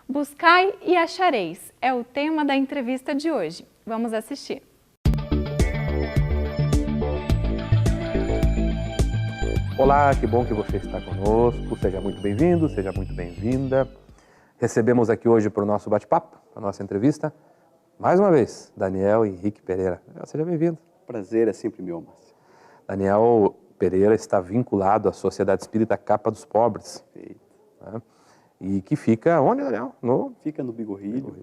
Buscai e achareis é o tema da entrevista de hoje. Vamos assistir. Olá, que bom que você está conosco. Seja muito bem-vindo, seja muito bem-vinda. Recebemos aqui hoje para o nosso bate-papo, para a nossa entrevista, mais uma vez, Daniel Henrique Pereira. Seja bem-vindo. Prazer é sempre meu, Márcio. Daniel Pereira está vinculado à Sociedade Espírita Capa dos Pobres. Perfeito. Né? E que fica onde, Daniel? Fica no Bigorrilho,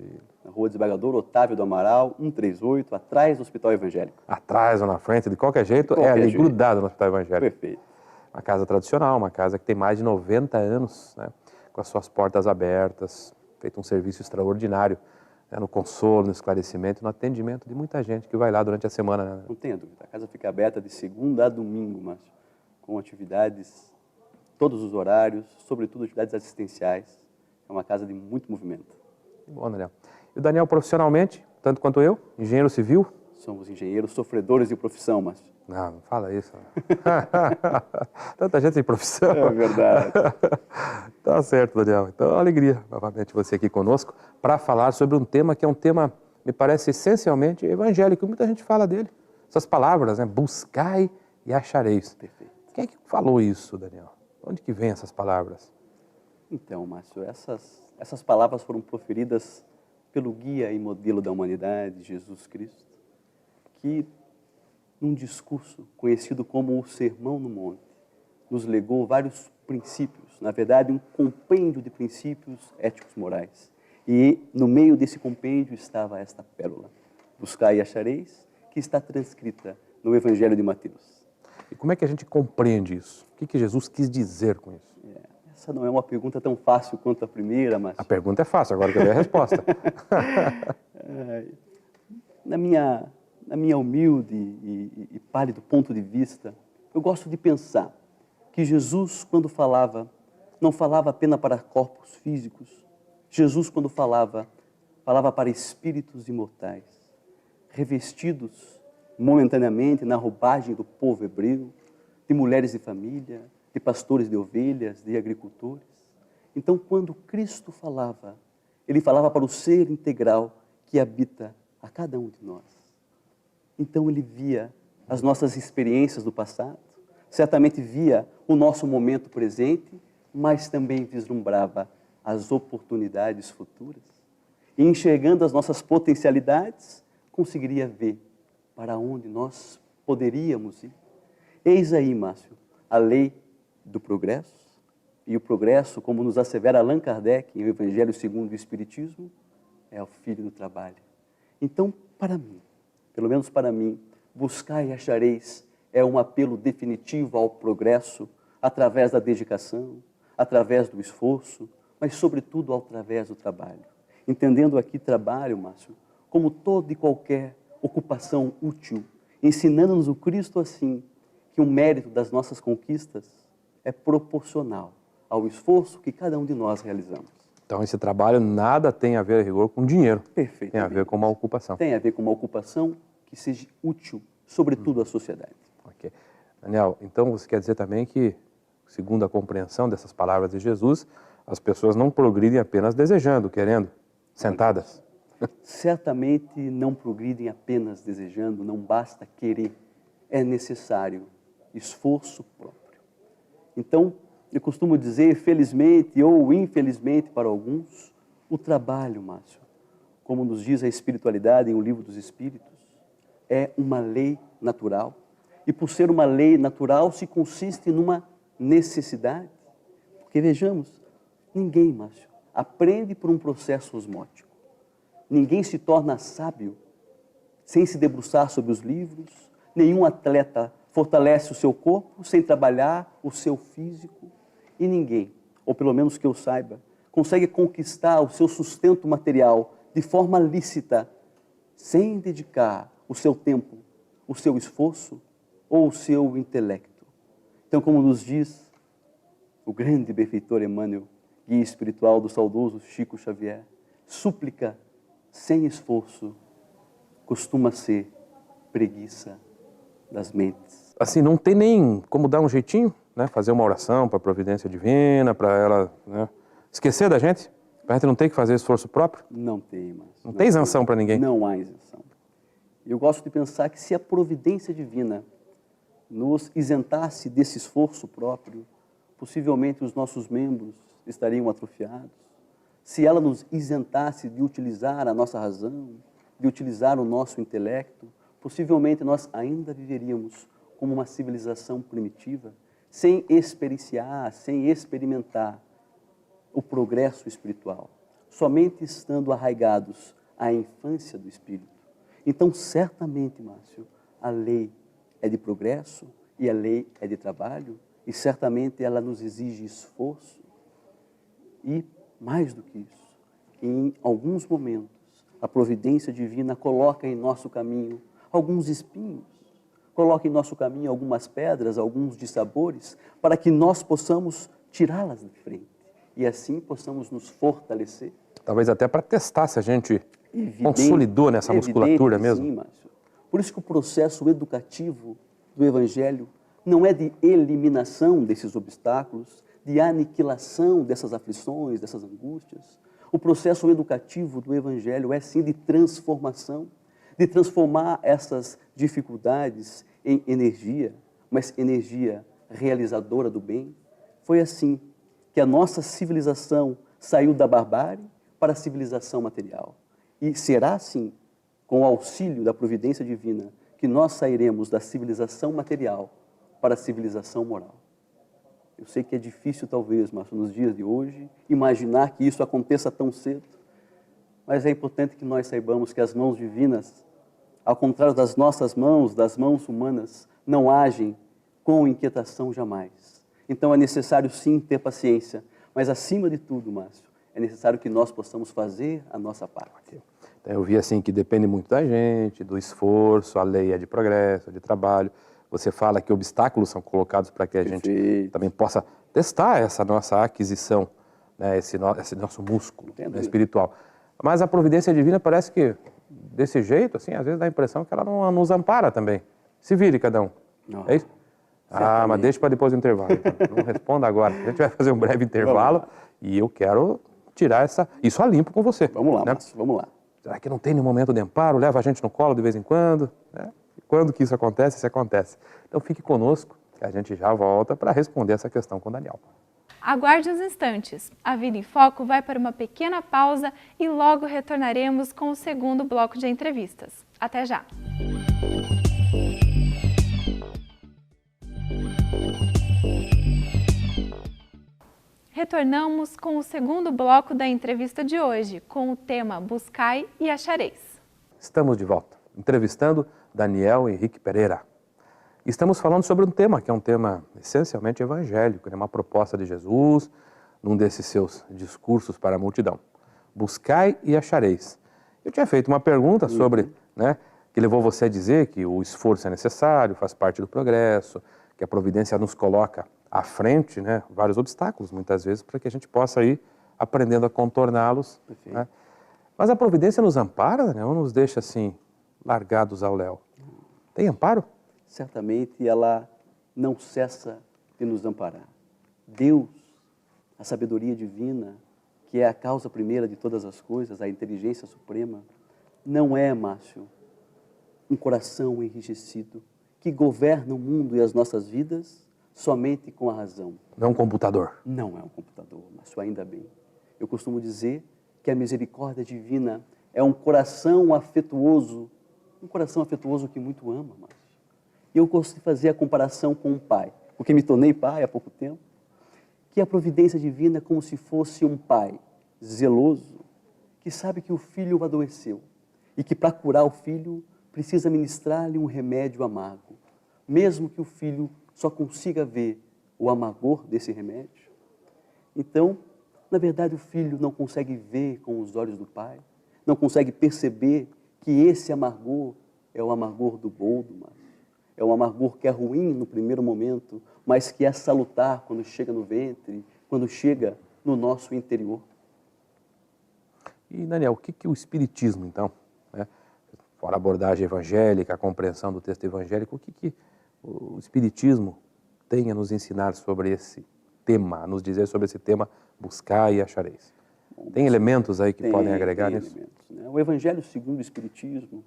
na Rua Desembargador Otávio do Amaral, 138, atrás do Hospital Evangélico. Atrás ou na frente, de qualquer jeito, qualquer ali jeito. grudado no Hospital Evangélico. Perfeito. Uma casa tradicional, uma casa que tem mais de 90 anos, né? Com as suas portas abertas, feito um serviço extraordinário, né? No consolo, no esclarecimento, no atendimento de muita gente que vai lá durante a semana. Né? Não tenha dúvida, a casa fica aberta de segunda a domingo, Márcio, com atividades, todos os horários, sobretudo atividades assistenciais. É uma casa de muito movimento. Bom, Daniel. E o Daniel, profissionalmente, tanto quanto eu, engenheiro civil? Somos engenheiros sofredores de profissão, Márcio. Não fala isso. Tanta gente sem profissão. É verdade. Tá certo, Daniel. Então, é uma alegria, novamente, você aqui conosco, para falar sobre um tema que é um tema, me parece, essencialmente evangélico. Muita gente fala dele. Essas palavras, né? Buscai e achareis. Perfeito. Quem é que falou isso, Daniel? Onde que vem essas palavras? Então, Márcio, essas palavras foram proferidas pelo guia e modelo da humanidade, Jesus Cristo, que, num discurso conhecido como o Sermão no Monte, nos legou vários princípios, na verdade, um compêndio de princípios éticos morais. E no meio desse compêndio estava esta pérola, buscai e achareis, que está transcrita no Evangelho de Mateus. E como é que a gente compreende isso? O que Jesus quis dizer com isso? Essa não é uma pergunta tão fácil quanto a primeira, mas... A pergunta é fácil, agora eu quero ver a resposta. Na minha humilde e pálido ponto de vista, eu gosto de pensar que Jesus, quando falava, não falava apenas para corpos físicos. Jesus, quando falava para espíritos imortais, revestidos momentaneamente na roupagem do povo hebreu, de mulheres de família, de pastores de ovelhas, de agricultores. Então, quando Cristo falava, ele falava para o ser integral que habita a cada um de nós. Então ele via as nossas experiências do passado, certamente via o nosso momento presente, mas também vislumbrava as oportunidades futuras. E enxergando as nossas potencialidades, conseguiria ver para onde nós poderíamos ir. Eis aí, Márcio, a lei do progresso, e o progresso, como nos assevera Allan Kardec em O Evangelho segundo o Espiritismo, é o filho do trabalho. Então, para mim, pelo menos para mim, buscai e achareis é um apelo definitivo ao progresso através da dedicação, através do esforço, mas sobretudo através do trabalho. Entendendo aqui trabalho, Márcio, como toda e qualquer ocupação útil, ensinando-nos o Cristo assim, que o mérito das nossas conquistas é proporcional ao esforço que cada um de nós realizamos. Então, esse trabalho nada tem a ver, a rigor, com dinheiro. Perfeito. Tem a ver com uma ocupação. Tem a ver com uma ocupação que seja útil, sobretudo à sociedade. Ok. Daniel, então você quer dizer também que, segundo a compreensão dessas palavras de Jesus, as pessoas não progridem apenas desejando, querendo, sentadas. Certamente não progridem apenas desejando, não basta querer, é necessário esforço próprio. Então, eu costumo dizer, felizmente ou infelizmente para alguns, o trabalho, Márcio, como nos diz a espiritualidade em O Livro dos Espíritos, é uma lei natural. E por ser uma lei natural, se consiste numa necessidade. Porque vejamos, ninguém, Márcio, aprende por um processo osmótico. Ninguém se torna sábio sem se debruçar sobre os livros. Nenhum atleta fortalece o seu corpo sem trabalhar o seu físico. E ninguém, ou pelo menos que eu saiba, consegue conquistar o seu sustento material de forma lícita, sem dedicar o seu tempo, o seu esforço ou o seu intelecto. Então, como nos diz o grande benfeitor Emmanuel, guia espiritual do saudoso Chico Xavier, súplica sem esforço costuma ser preguiça das mentes. Assim, não tem nem como dar um jeitinho, né? Fazer uma oração para a providência divina, para ela, né, esquecer da gente? A gente não tem que fazer esforço próprio? Não tem, mas Não tem isenção para ninguém? Não há isenção. Eu gosto de pensar que se a providência divina nos isentasse desse esforço próprio, possivelmente os nossos membros estariam atrofiados. Se ela nos isentasse de utilizar a nossa razão, de utilizar o nosso intelecto, possivelmente nós ainda viveríamos como uma civilização primitiva, sem experienciar, sem experimentar o progresso espiritual, somente estando arraigados à infância do Espírito. Então, certamente, Márcio, a lei é de progresso e a lei é de trabalho e certamente ela nos exige esforço e, mais do que isso, em alguns momentos, a providência divina coloca em nosso caminho alguns espinhos, coloca em nosso caminho algumas pedras, alguns dissabores, para que nós possamos tirá-las de frente e assim possamos nos fortalecer. Talvez até para testar se a gente consolidou nessa musculatura mesmo. Sim, Márcio. Por isso que o processo educativo do Evangelho não é de eliminação desses obstáculos, de aniquilação dessas aflições, dessas angústias. O processo educativo do Evangelho é sim de transformação, de transformar essas dificuldades em energia, mas energia realizadora do bem. Foi assim que a nossa civilização saiu da barbárie para a civilização material. E será assim, com o auxílio da providência divina, que nós sairemos da civilização material para a civilização moral. Eu sei que é difícil, talvez, Márcio, nos dias de hoje, imaginar que isso aconteça tão cedo, mas é importante que nós saibamos que as mãos divinas, ao contrário das nossas mãos, das mãos humanas, não agem com inquietação jamais. Então é necessário sim ter paciência, mas acima de tudo, Márcio, é necessário que nós possamos fazer a nossa parte. Eu vi assim que depende muito da gente, do esforço, a lei é de progresso, é de trabalho. Você fala que obstáculos são colocados para que a gente também possa testar essa nossa aquisição, né, esse nosso músculo, né, espiritual. Mas a providência divina parece que, desse jeito, assim, às vezes dá a impressão que ela não nos ampara também. Se vire cada um. Não. É isso? Ah, mas deixa para depois do intervalo. Então. Não responda agora. A gente vai fazer um breve intervalo e eu quero tirar isso a limpo com você. Vamos lá, né? Márcio, vamos lá. Será que não tem nenhum momento de amparo? Leva a gente no colo de vez em quando? Né? Quando que isso acontece? Isso acontece. Então fique conosco, que a gente já volta para responder essa questão com o Daniel. Aguarde uns instantes. A Vida em Foco vai para uma pequena pausa e logo retornaremos com o segundo bloco de entrevistas. Até já! Retornamos com o segundo bloco da entrevista de hoje, com o tema Buscai e Achareis. Estamos de volta, entrevistando Daniel Henrique Pereira. Estamos falando sobre um tema que é um tema essencialmente evangélico, né? Uma proposta de Jesus, num desses seus discursos para a multidão. Buscai e achareis. Eu tinha feito uma pergunta sobre, né, que levou você a dizer que o esforço é necessário, faz parte do progresso, que a providência nos coloca à frente, né, vários obstáculos, muitas vezes, para que a gente possa ir aprendendo a contorná-los. Né? Mas a providência nos ampara, né, ou nos deixa assim, largados ao léu? Tem amparo? Certamente ela não cessa de nos amparar. Deus, a sabedoria divina, que é a causa primeira de todas as coisas, a inteligência suprema, não é, Márcio, um coração enrijecido que governa o mundo e as nossas vidas somente com a razão. Não é um computador. Não é um computador, Márcio, ainda bem. Eu costumo dizer que a misericórdia divina é um coração afetuoso que muito ama, Márcio. E eu gosto de fazer a comparação com um pai, porque me tornei pai há pouco tempo, que a providência divina é como se fosse um pai zeloso, que sabe que o filho adoeceu e que para curar o filho precisa ministrar-lhe um remédio amargo, mesmo que o filho só consiga ver o amargor desse remédio. Então, na verdade, o filho não consegue ver com os olhos do pai, não consegue perceber que esse amargor é o amargor do boldo, Márcio. É um amargor que é ruim no primeiro momento, mas que é salutar quando chega no ventre, quando chega no nosso interior. E, Daniel, o que o Espiritismo, então, né? Fora a abordagem evangélica, a compreensão do texto evangélico, o que o Espiritismo tem a nos ensinar sobre esse tema, a nos dizer sobre esse tema, buscar e achareis? Tem elementos aí que podem agregar tem nisso? elementos, né? O Evangelho segundo o Espiritismo,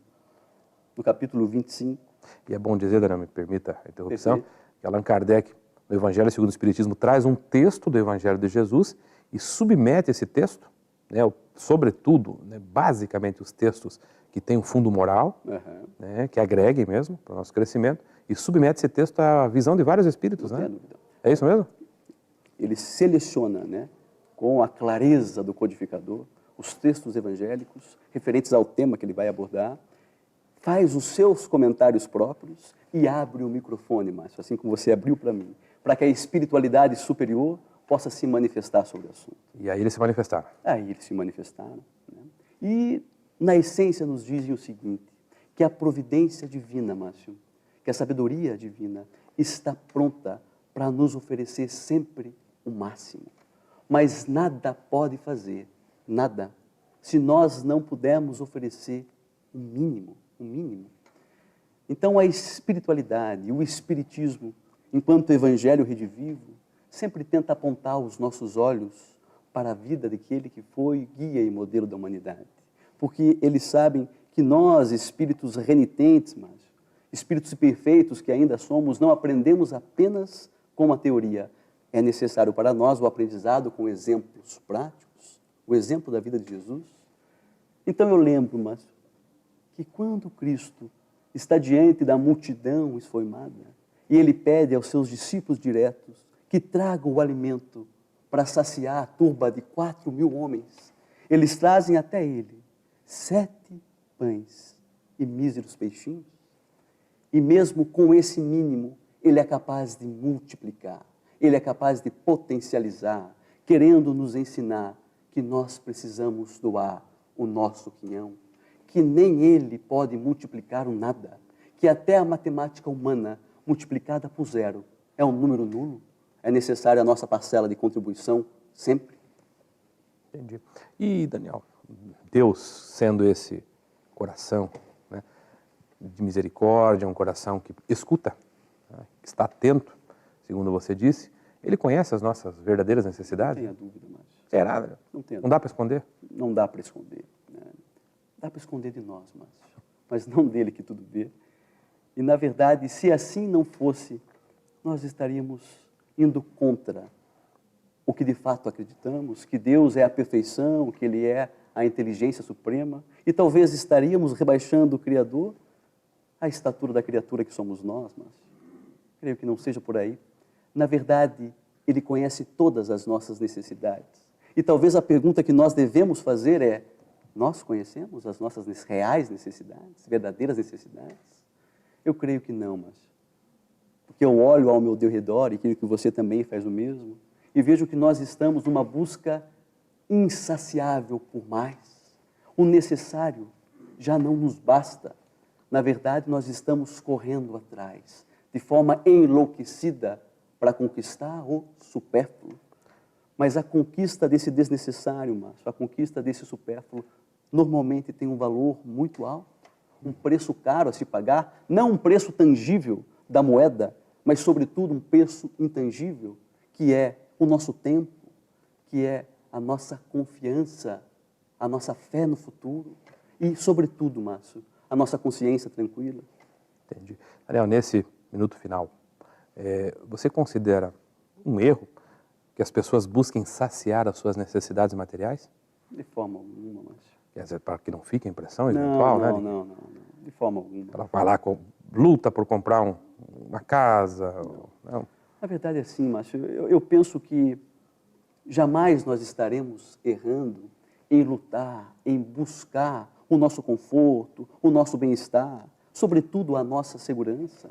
no capítulo 25. E é bom dizer, Daniel, me permita a interrupção, Perfeito. que Allan Kardec, no Evangelho segundo o Espiritismo, traz um texto do Evangelho de Jesus e submete esse texto, né, sobretudo, né, basicamente os textos que têm um fundo moral, né, que agreguem mesmo para o nosso crescimento, e submete esse texto à visão de vários espíritos, Não né? tem dúvida. É isso mesmo? Ele seleciona, né, com a clareza do codificador, os textos evangélicos referentes ao tema que ele vai abordar, faz os seus comentários próprios e abre o microfone, Márcio, assim como você abriu para mim, para que a espiritualidade superior possa se manifestar sobre o assunto. E aí eles se manifestaram. Aí eles se manifestaram, né? E, na essência, nos dizem o seguinte, que a providência divina, Márcio, que a sabedoria divina está pronta para nos oferecer sempre o máximo. Mas nada pode fazer, nada, se nós não pudermos oferecer o mínimo, o mínimo. Então, a espiritualidade, o espiritismo, enquanto evangelho redivivo, sempre tenta apontar os nossos olhos para a vida daquele que foi guia e modelo da humanidade. Porque eles sabem que nós, espíritos renitentes, mas espíritos perfeitos que ainda somos, não aprendemos apenas com a teoria. É necessário para nós o aprendizado com exemplos práticos, o exemplo da vida de Jesus. Então eu lembro, mas que quando Cristo está diante da multidão esfoimada e ele pede aos seus discípulos diretos que tragam o alimento para saciar a turba de 4.000 homens, eles trazem até ele 7 pães e míseros peixinhos. E mesmo com esse mínimo, ele é capaz de multiplicar, ele é capaz de potencializar, querendo nos ensinar que nós precisamos doar o nosso quinhão, que nem ele pode multiplicar o nada, que até a matemática humana multiplicada por zero é um número nulo, é necessária a nossa parcela de contribuição sempre. Entendi. E, Daniel, Deus sendo esse coração, né, de misericórdia, um coração que escuta, né, que está atento, segundo você disse, ele conhece as nossas verdadeiras necessidades? Não tenha dúvida, Márcio. Será, Daniel? Não Dá para esconder? Não dá para esconder. Né? Dá para esconder de nós, Márcio, mas não dele que tudo vê. E, na verdade, se assim não fosse, nós estaríamos indo contra o que de fato acreditamos, que Deus é a perfeição, que Ele é a inteligência suprema, e talvez estaríamos rebaixando o Criador à estatura da criatura que somos nós, mas creio que não seja por aí. Na verdade, Ele conhece todas as nossas necessidades. E talvez a pergunta que nós devemos fazer é: nós conhecemos as nossas reais necessidades, verdadeiras necessidades? Eu creio que não, mas porque eu olho ao meu redor, e creio que você também faz o mesmo, e vejo que nós estamos numa busca insaciável por mais. O necessário já não nos basta. Na verdade, nós estamos correndo atrás, de forma enlouquecida, para conquistar o supérfluo. Mas a conquista desse desnecessário, Márcio, a conquista desse supérfluo, normalmente tem um valor muito alto, um preço caro a se pagar, não um preço tangível da moeda, mas, sobretudo, um preço intangível, que é o nosso tempo, que é a nossa confiança, a nossa fé no futuro e, sobretudo, Márcio, a nossa consciência tranquila. Entendi. Daniel, nesse minuto final, você considera um erro que as pessoas busquem saciar as suas necessidades materiais? De forma alguma, Márcio. Quer dizer, para que não fique a impressão eventual, né? Não, de forma alguma. Ela vai lá, luta por comprar uma casa. Não. Na verdade é assim, Márcio, eu penso que jamais nós estaremos errando em lutar, em buscar o nosso conforto, o nosso bem-estar, sobretudo a nossa segurança.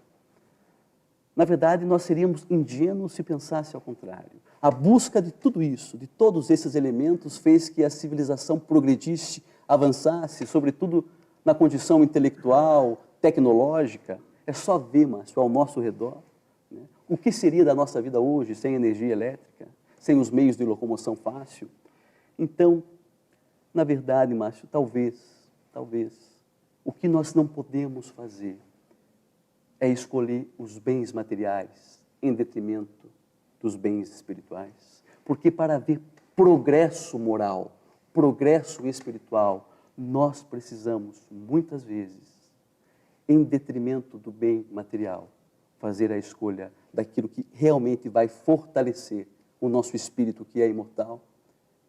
Na verdade, nós seríamos ingênuos se pensasse ao contrário. A busca de tudo isso, de todos esses elementos, fez que a civilização progredisse, avançasse, sobretudo na condição intelectual, tecnológica. É só ver, Márcio, ao nosso redor, né? O que seria da nossa vida hoje sem energia elétrica, sem os meios de locomoção fácil? Então, na verdade, Márcio, talvez, o que nós não podemos fazer é escolher os bens materiais em detrimento dos bens espirituais. Porque para haver progresso moral, progresso espiritual, nós precisamos, muitas vezes, em detrimento do bem material, fazer a escolha daquilo que realmente vai fortalecer o nosso espírito, que é imortal.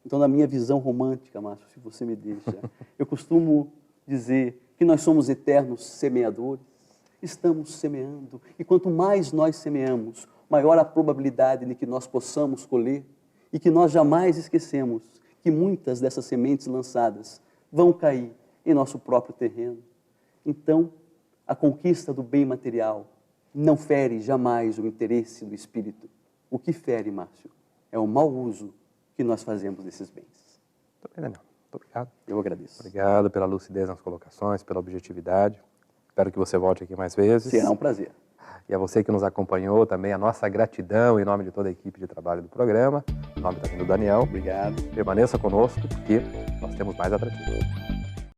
Então, na minha visão romântica, Márcio, se você me deixa, eu costumo dizer que nós somos eternos semeadores, estamos semeando, e quanto mais nós semeamos, maior a probabilidade de que nós possamos colher, e que nós jamais esquecemos que muitas dessas sementes lançadas vão cair em nosso próprio terreno. Então, a conquista do bem material não fere jamais o interesse do espírito. O que fere, Márcio, é o mau uso que nós fazemos desses bens. Muito bem, Daniel. Muito obrigado. Eu agradeço. Obrigado pela lucidez nas colocações, pela objetividade. Espero que você volte aqui mais vezes. Será um prazer. E a você que nos acompanhou também, a nossa gratidão em nome de toda a equipe de trabalho do programa, em nome também do Daniel. Obrigado. Permaneça conosco, porque nós temos mais atrativos.